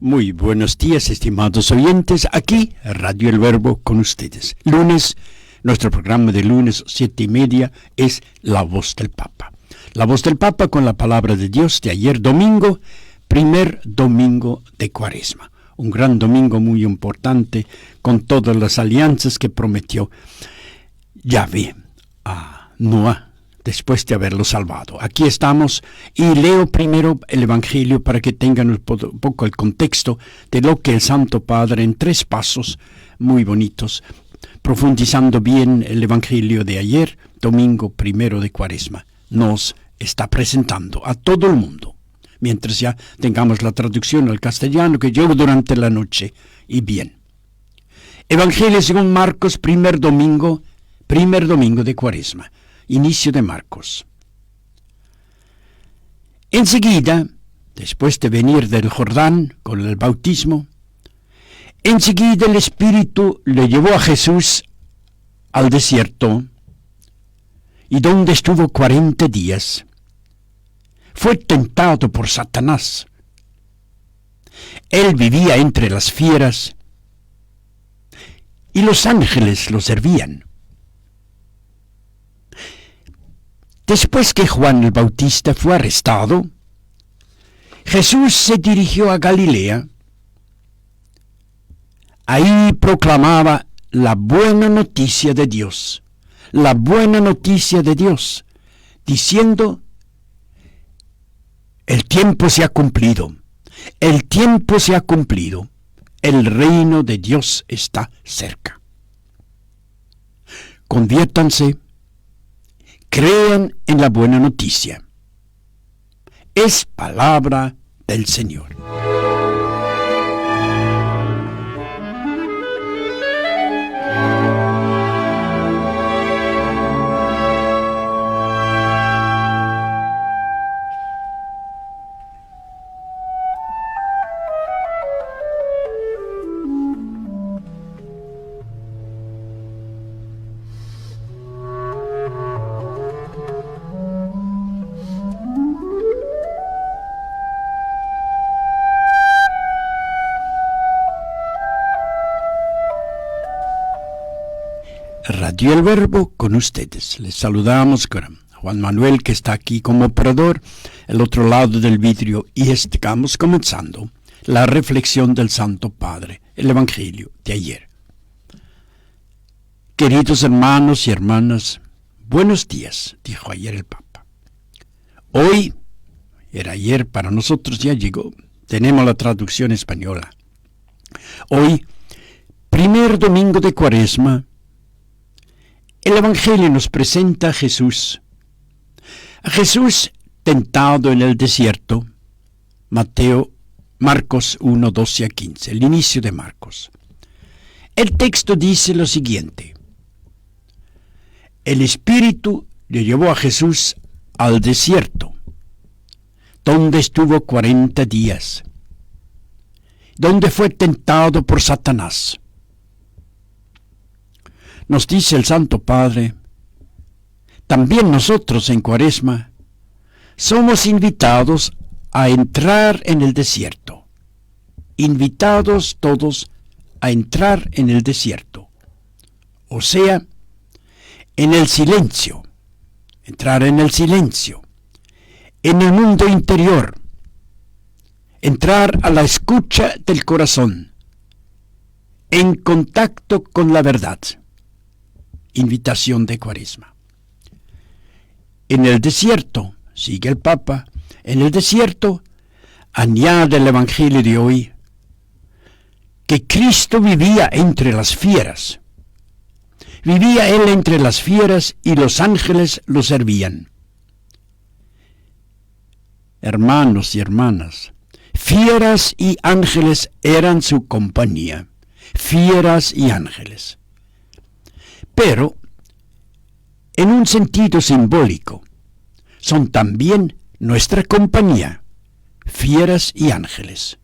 Muy buenos días, estimados oyentes. Aquí, Radio El Verbo, con ustedes. Lunes, nuestro programa de lunes, 7:30, es La Voz del Papa. La Voz del Papa con la palabra de Dios de ayer domingo, primer domingo de Cuaresma. Un gran domingo muy importante, con todas las alianzas que prometió Yahvé a Noé, después de haberlo salvado. Aquí estamos y leo primero el Evangelio para que tengan un poco el contexto de lo que el Santo Padre en 3 pasos muy bonitos, profundizando bien el Evangelio de ayer, domingo primero de Cuaresma, nos está presentando a todo el mundo. Mientras ya tengamos la traducción al castellano que llevo durante la noche. Y bien. Evangelio según Marcos, primer domingo de Cuaresma. Inicio de Marcos. Enseguida, después de venir del Jordán con el bautismo, enseguida el Espíritu le llevó a Jesús al desierto, y donde estuvo 40 días. Fue tentado por Satanás. Él vivía entre las fieras, y los ángeles lo servían. Después que Juan el Bautista fue arrestado, Jesús se dirigió a Galilea. Ahí proclamaba la buena noticia de Dios, diciendo: el tiempo se ha cumplido, el reino de Dios está cerca. Conviértanse, crean en la buena noticia. Es palabra del Señor. Radio El Verbo con ustedes. Les saludamos con Juan Manuel, que está aquí como operador, el otro lado del vidrio, y estamos comenzando la reflexión del Santo Padre, el Evangelio de ayer. Queridos hermanos y hermanas, buenos días, dijo ayer el Papa. Hoy, era ayer, para nosotros ya llegó, tenemos la traducción española. Hoy, primer domingo de Cuaresma, el Evangelio nos presenta a Jesús tentado en el desierto, Marcos 1, 12 a 15, el inicio de Marcos. El texto dice lo siguiente: el Espíritu le llevó a Jesús al desierto, donde estuvo 40 días, donde fue tentado por Satanás. Nos dice el Santo Padre, también nosotros en Cuaresma somos invitados a entrar en el desierto. Invitados todos a entrar en el desierto. O sea, en el silencio. Entrar en el silencio. En el mundo interior. Entrar a la escucha del corazón. En contacto con la verdad. Invitación de Cuaresma. En el desierto, sigue el Papa, en el desierto, añade el Evangelio de hoy, que Cristo vivía entre las fieras. Vivía Él entre las fieras y los ángeles lo servían. Hermanos y hermanas, fieras y ángeles eran su compañía. Fieras y ángeles. Pero, en un sentido simbólico, son también nuestra compañía, fieras y ángeles.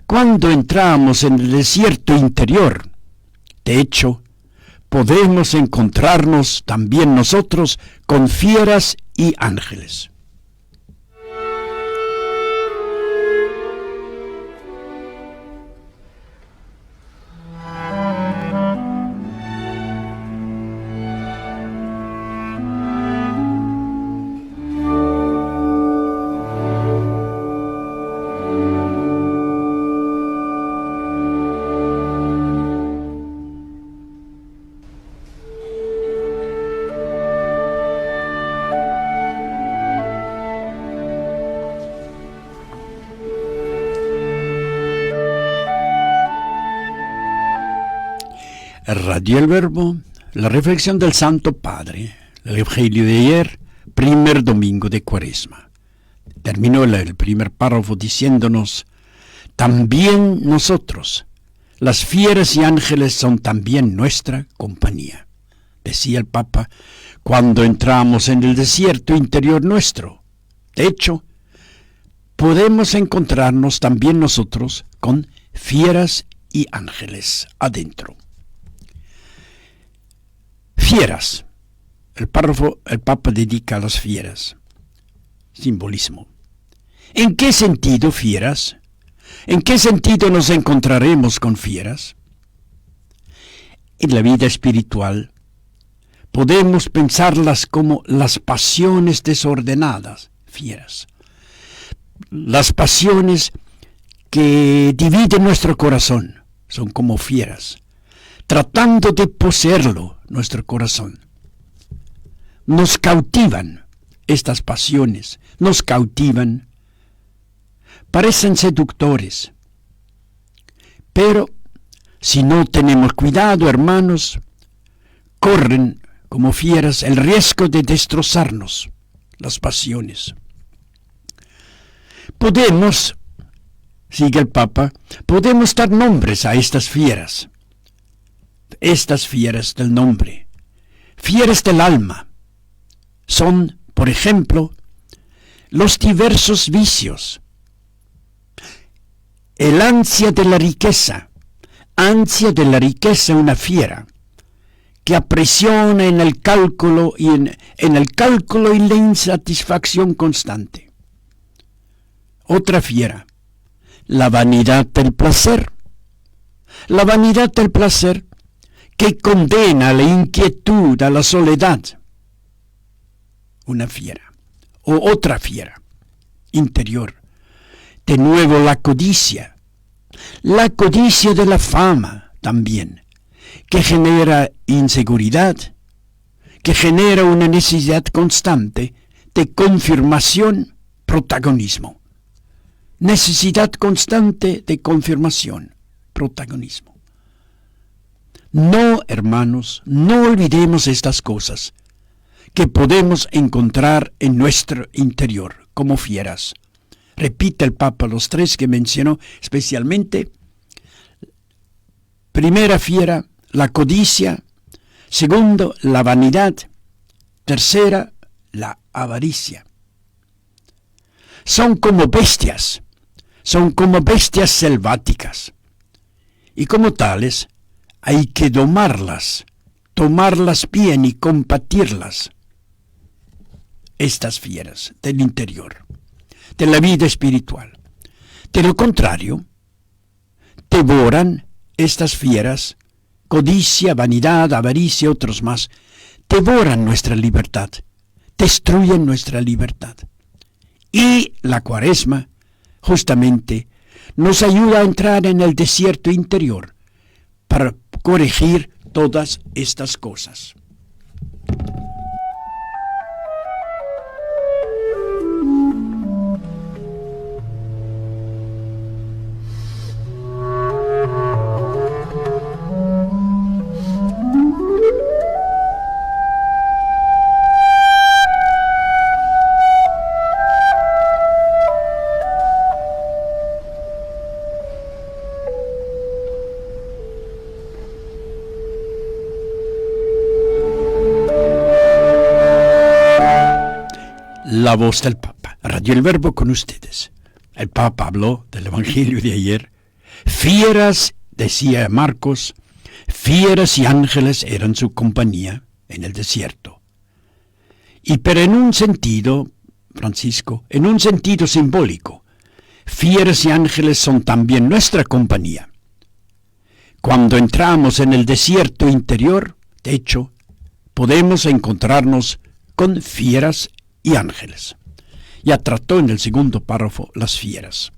Cuando entramos en el desierto interior, de hecho, podemos encontrarnos también nosotros con fieras y ángeles. Radio El Verbo, la reflexión del Santo Padre, el Evangelio de ayer, primer domingo de Cuaresma. Terminó el primer párrafo diciéndonos: también nosotros, las fieras y ángeles, son también nuestra compañía. Decía el Papa, cuando entramos en el desierto interior nuestro. De hecho, podemos encontrarnos también nosotros con fieras y ángeles adentro. Fieras. El Papa dedica a las fieras. Simbolismo. ¿En qué sentido fieras? ¿En qué sentido nos encontraremos con fieras? En la vida espiritual podemos pensarlas como las pasiones desordenadas, fieras. Las pasiones que dividen nuestro corazón son como fieras, tratando de poseerlo, nuestro corazón. Nos cautivan estas pasiones, nos cautivan, parecen seductores. Pero si no tenemos cuidado, hermanos, corren como fieras el riesgo de destrozarnos las pasiones. Podemos, sigue el Papa, podemos dar nombres a estas fieras del nombre, fieras del alma. Son, por ejemplo, los diversos vicios, el ansia de la riqueza, una fiera, que aprisiona en el cálculo y la insatisfacción constante. Otra fiera, la vanidad del placer. La vanidad del placer que condena a la inquietud, a la soledad. Una fiera. O otra fiera interior. De nuevo la codicia. La codicia de la fama también, que genera inseguridad, que genera una necesidad constante de confirmación, protagonismo. Necesidad constante de confirmación, protagonismo. No, hermanos, no olvidemos estas cosas que podemos encontrar en nuestro interior como fieras. Repite el Papa los tres que mencionó, especialmente. Primera fiera, la codicia. Segundo, la vanidad. Tercera, la avaricia. Son como bestias selváticas. Y como tales, hay que domarlas bien y combatirlas. Estas fieras del interior, de la vida espiritual. De lo contrario, devoran estas fieras, codicia, vanidad, avaricia, otros más, devoran nuestra libertad, destruyen nuestra libertad. Y la Cuaresma, justamente, nos ayuda a entrar en el desierto interior para corregir todas estas cosas. La voz del Papa, Radio El Verbo con ustedes. El Papa habló del Evangelio de ayer. Fieras, decía Marcos, fieras y ángeles eran su compañía en el desierto. Pero en un sentido, Francisco, en un sentido simbólico, fieras y ángeles son también nuestra compañía. Cuando entramos en el desierto interior, de hecho, podemos encontrarnos con fieras y ángeles. Ya trató en el segundo párrafo las fieras.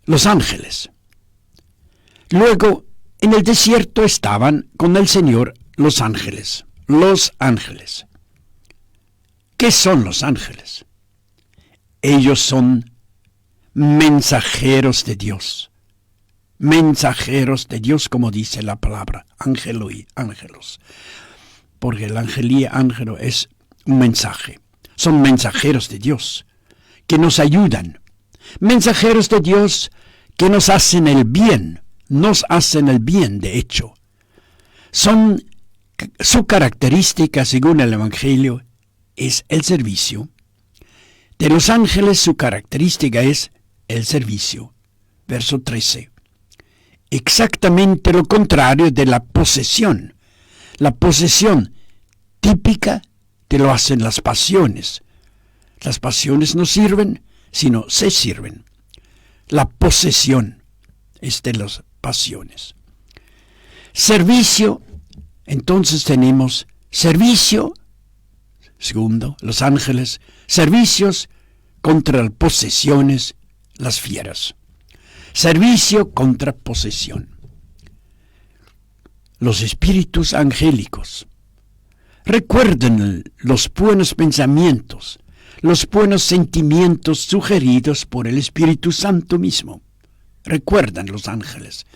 Los ángeles. Luego, en el desierto estaban con el Señor los ángeles. Los ángeles. ¿Qué son los ángeles? Ellos son mensajeros de Dios. mensajeros de Dios, como dice la palabra, angeloi, ángelos. Porque el ángelo es un mensaje. Son mensajeros de Dios que nos ayudan. Mensajeros de Dios que nos hacen el bien. Nos hacen el bien, de hecho. Su característica, según el Evangelio, es el servicio. De los ángeles, su característica es el servicio. Verso 13. Exactamente lo contrario de la posesión. La posesión típica te lo hacen las pasiones. Las pasiones no sirven, sino se sirven. La posesión es de las pasiones. Servicio, entonces tenemos servicio, segundo, los ángeles, servicios contra las posesiones, las fieras. Servicio contra posesión. Los espíritus angélicos. Recuerden los buenos pensamientos, los buenos sentimientos sugeridos por el Espíritu Santo mismo. Recuerdan los ángeles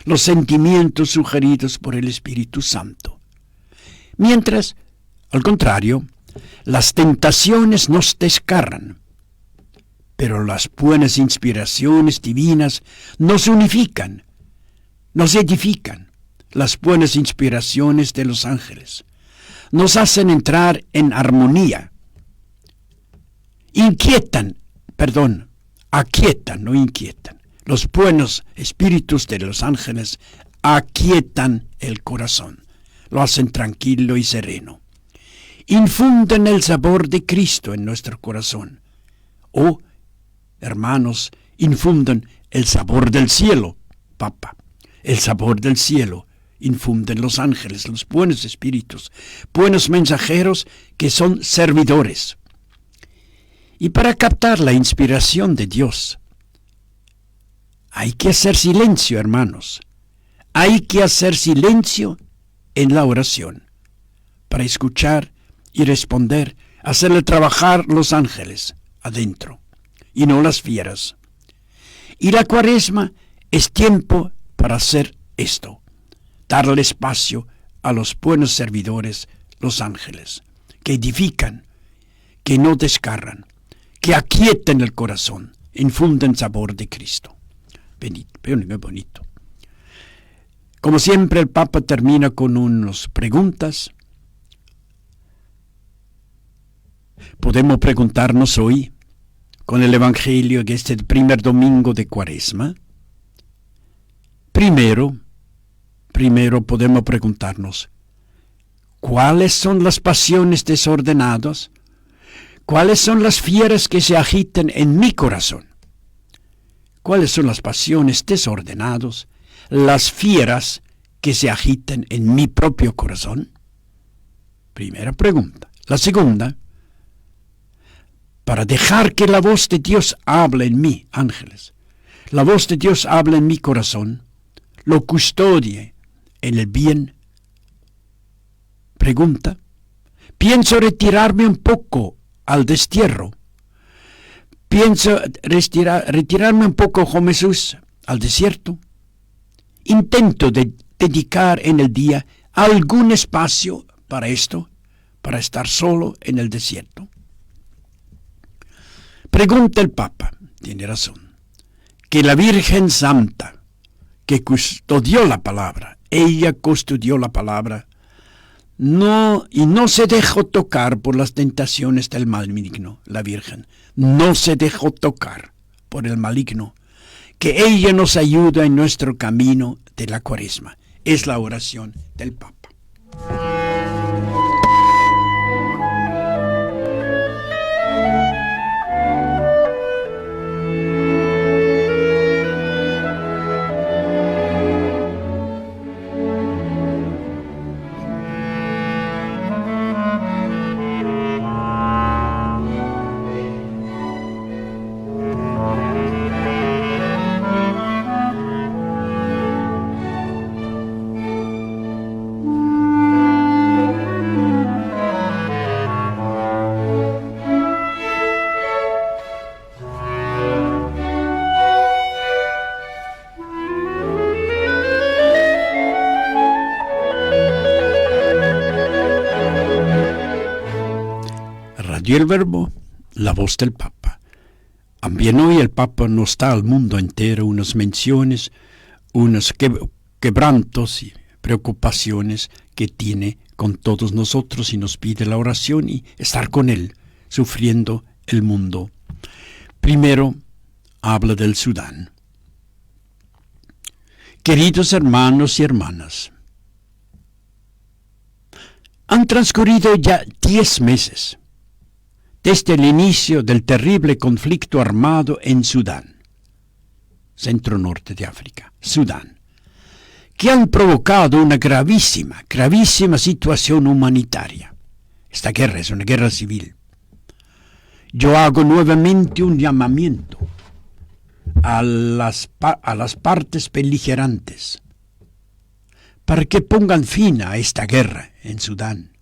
los sentimientos sugeridos por el Espíritu Santo. Mientras, al contrario, las tentaciones nos descarran, pero las buenas inspiraciones divinas nos unifican, nos edifican. Las buenas inspiraciones de los ángeles nos hacen entrar en armonía. Aquietan, no inquietan. Los buenos espíritus de los ángeles aquietan el corazón, lo hacen tranquilo y sereno. Infunden el sabor de Cristo en nuestro corazón. Hermanos, infunden el sabor del cielo, Papa. El sabor del cielo infunden los ángeles, los buenos espíritus, buenos mensajeros que son servidores. Y para captar la inspiración de Dios, hay que hacer silencio, hermanos. Hay que hacer silencio en la oración para escuchar y responder, hacerle trabajar los ángeles adentro y no las fieras. Y la Cuaresma es tiempo para hacer esto, darle espacio a los buenos servidores, los ángeles, que edifican, que no descarran, que aquietan el corazón, infunden sabor de Cristo. Bonito. Como siempre, el Papa termina con unas preguntas. Podemos preguntarnos hoy, con el Evangelio, que es el primer domingo de Cuaresma. Primero podemos preguntarnos, ¿cuáles son las pasiones desordenadas? ¿Cuáles son las fieras que se agitan en mi corazón? ¿Cuáles son las pasiones desordenadas, las fieras que se agitan en mi propio corazón? Primera pregunta. La segunda, para dejar que la voz de Dios hable en mí, ángeles, la voz de Dios hable en mi corazón, lo custodie en el bien. Pregunta, pienso retirarme un poco al destierro. Pienso retirarme un poco con Jesús al desierto. Intento dedicar en el día algún espacio para esto, para estar solo en el desierto. Pregunta el Papa, tiene razón, que la Virgen Santa, que custodió la palabra, ella custodió la palabra, no se dejó tocar por las tentaciones del maligno, la Virgen. No se dejó tocar por el maligno. Que ella nos ayuda en nuestro camino de la Cuaresma. Es la oración del Papa. Radio El Verbo, la voz del Papa. También hoy el Papa nos da al mundo entero unas menciones, unos quebrantos y preocupaciones que tiene con todos nosotros y nos pide la oración y estar con Él, sufriendo el mundo. Primero, habla del Sudán. Queridos hermanos y hermanas, han transcurrido ya 10 meses desde el inicio del terrible conflicto armado en Sudán, centro norte de África, Sudán, que han provocado una gravísima situación humanitaria. Esta guerra es una guerra civil. Yo hago nuevamente un llamamiento a las partes beligerantes para que pongan fin a esta guerra en Sudán,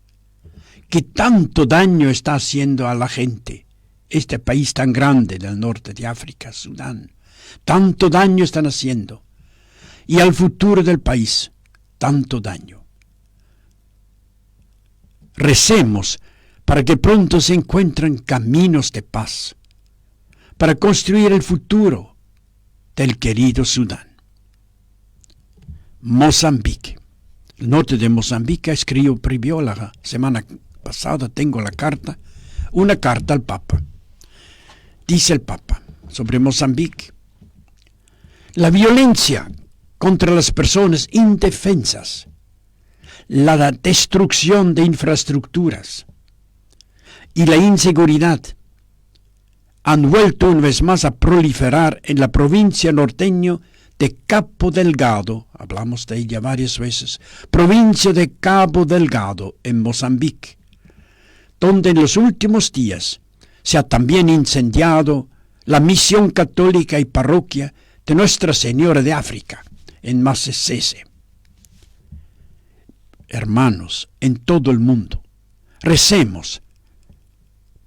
que tanto daño está haciendo a la gente, este país tan grande del norte de África, Sudán, tanto daño están haciendo, y al futuro del país, tanto daño. Recemos para que pronto se encuentren caminos de paz, para construir el futuro del querido Sudán. Mozambique. El norte de Mozambique escribió la semana pasada, tengo la carta, una carta al Papa. Dice el Papa sobre Mozambique: la violencia contra las personas indefensas, la destrucción de infraestructuras y la inseguridad han vuelto una vez más a proliferar en la provincia norteña de Cabo Delgado, hablamos de ella varias veces, provincia de Cabo Delgado en Mozambique, donde en los últimos días se ha también incendiado la misión católica y parroquia de Nuestra Señora de África en Massassese. Hermanos, en todo el mundo, recemos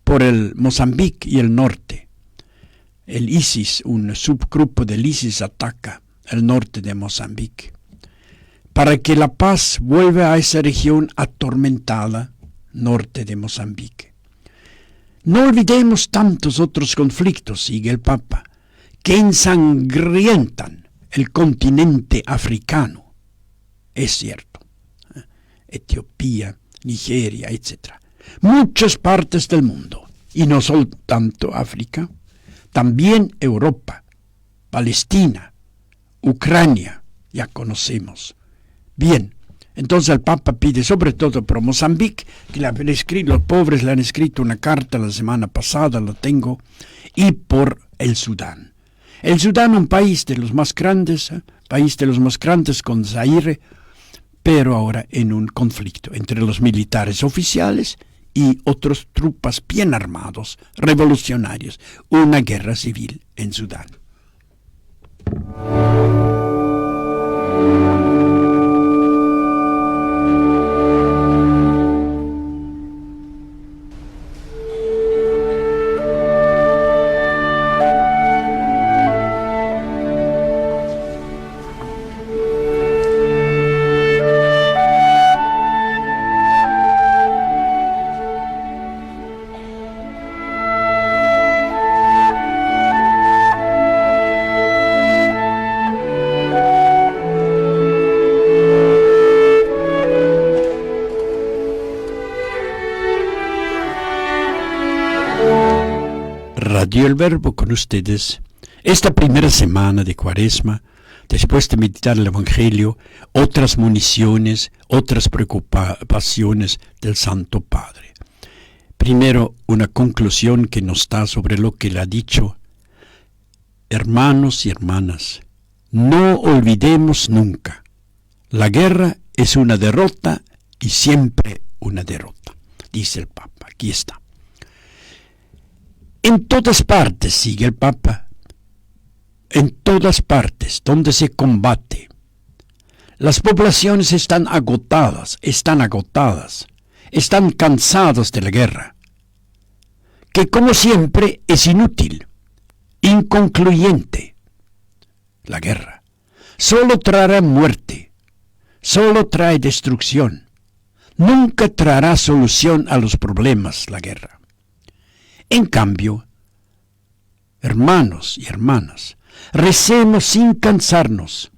por el Mozambique y el norte. El ISIS, un subgrupo del ISIS, ataca el norte de Mozambique, para que la paz vuelva a esa región atormentada, norte de Mozambique. No olvidemos tantos otros conflictos, sigue el Papa, que ensangrientan el continente africano. Es cierto. Etiopía, Nigeria, etc. Muchas partes del mundo, y no solo tanto África, también Europa, Palestina, Ucrania, ya conocemos. Bien, entonces el Papa pide sobre todo por Mozambique, que los pobres le han escrito una carta la semana pasada, lo tengo, y por el Sudán. El Sudán, un país de los más grandes con Zaire, pero ahora en un conflicto entre los militares oficiales y otros tropas bien armados, revolucionarios, una guerra civil en Sudán. Radio El Verbo con ustedes. Esta primera semana de Cuaresma, después de meditar el Evangelio, otras municiones, otras preocupaciones del Santo Padre. Primero, una conclusión que nos da sobre lo que le ha dicho. Hermanos y hermanas, no olvidemos nunca, la guerra es una derrota y siempre una derrota, dice el Papa. Aquí está. En todas partes, sigue el Papa, en todas partes donde se combate, las poblaciones están agotadas, están cansadas de la guerra, que como siempre es inútil, inconcluyente. La guerra solo traerá muerte, solo trae destrucción, nunca traerá solución a los problemas la guerra. En cambio, hermanos y hermanas, recemos sin cansarnos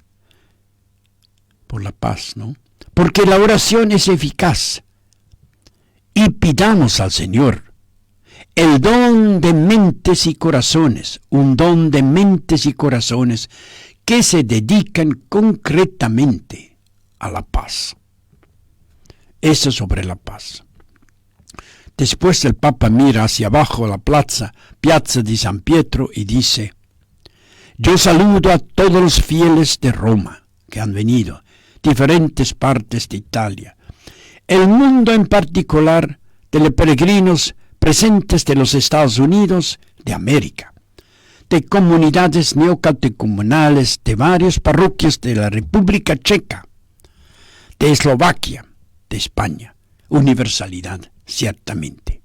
por la paz, ¿no? Porque la oración es eficaz. Y pidamos al Señor el don de mentes y corazones, un don de mentes y corazones que se dedican concretamente a la paz. Eso sobre la paz. Después el Papa mira hacia abajo a la Piazza di San Pietro y dice: yo saludo a todos los fieles de Roma que han venido, diferentes partes de Italia, el mundo en particular de los peregrinos presentes de los Estados Unidos de América, de comunidades neocatecumenales de varias parroquias de la República Checa, de Eslovaquia, de España. Universalidad, ciertamente.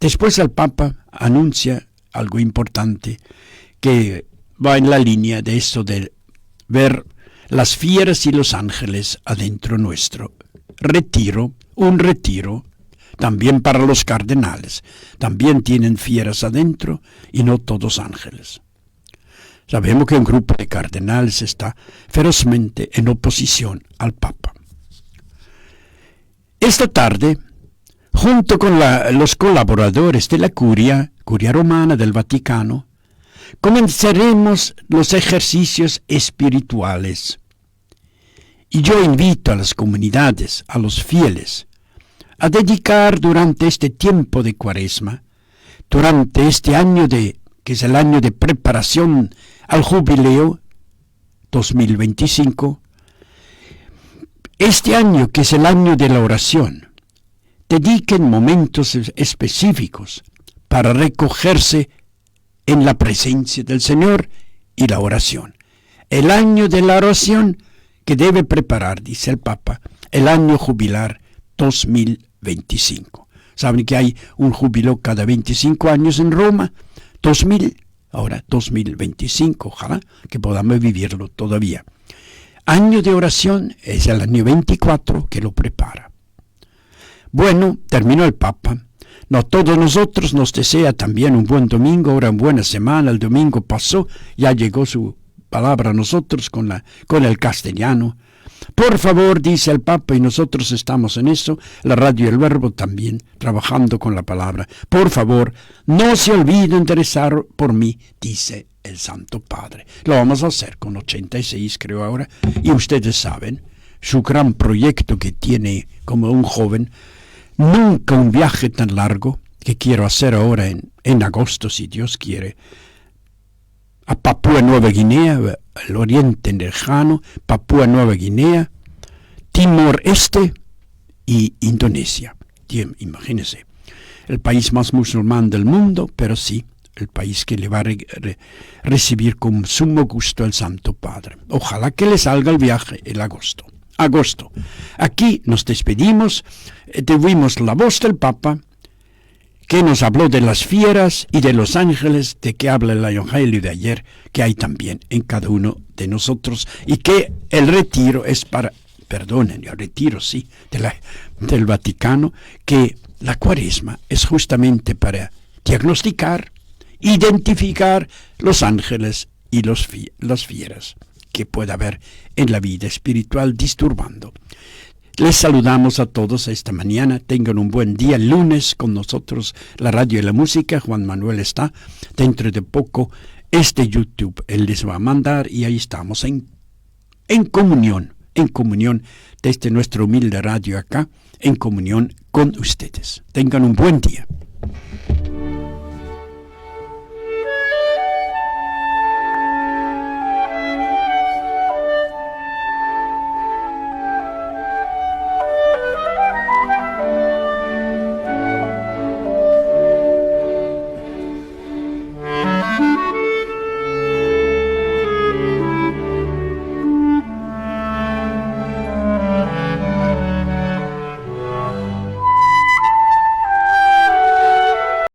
Después el Papa anuncia algo importante que va en la línea de esto de ver las fieras y los ángeles adentro nuestro. Un retiro, también para los cardenales. También tienen fieras adentro y no todos ángeles. Sabemos que un grupo de cardenales está ferozmente en oposición al Papa. Esta tarde, junto con los colaboradores de la Curia Romana del Vaticano, comenzaremos los ejercicios espirituales. Y yo invito a las comunidades, a los fieles, a dedicar durante este tiempo de Cuaresma, durante este año que es el año de preparación al jubileo 2025, este año que es el año de la oración, dediquen momentos específicos para recogerse en la presencia del Señor y la oración. El año de la oración que debe preparar, dice el Papa, el año jubilar 2025. Saben que hay un júbilo cada 25 años en Roma, 2025, ojalá que podamos vivirlo todavía. Año de oración es el año 24 que lo prepara. Bueno, terminó el Papa. No todos nosotros nos desea también un buen domingo, ahora una buena semana. El domingo pasó, ya llegó su palabra a nosotros con el castellano. Por favor, dice el Papa, y nosotros estamos en eso, la Radio El Verbo también, trabajando con la palabra. Por favor, no se olviden de rezar por mí, dice el Santo Padre. Lo vamos a hacer con 86, creo ahora, y ustedes saben, su gran proyecto que tiene como un joven, nunca un viaje tan largo, que quiero hacer ahora en agosto, si Dios quiere, a Papúa Nueva Guinea, el oriente lejano, Papúa Nueva Guinea, Timor Este y Indonesia. Imagínense, el país más musulmán del mundo, pero sí, el país que le va a recibir con sumo gusto el Santo Padre. Ojalá que le salga el viaje en agosto. Aquí nos despedimos, tuvimos la voz del Papa, que nos habló de las fieras y de los ángeles, de que habla el Evangelio de ayer, que hay también en cada uno de nosotros, y que el retiro es para, del Vaticano, que la Cuaresma es justamente para diagnosticar, identificar los ángeles y las fieras que pueda haber en la vida espiritual disturbando. Les saludamos a todos esta mañana. Tengan un buen día. El lunes con nosotros la radio y la música. Juan Manuel está. Dentro de poco YouTube él les va a mandar y ahí estamos en comunión desde nuestra humilde radio acá, en comunión con ustedes. Tengan un buen día.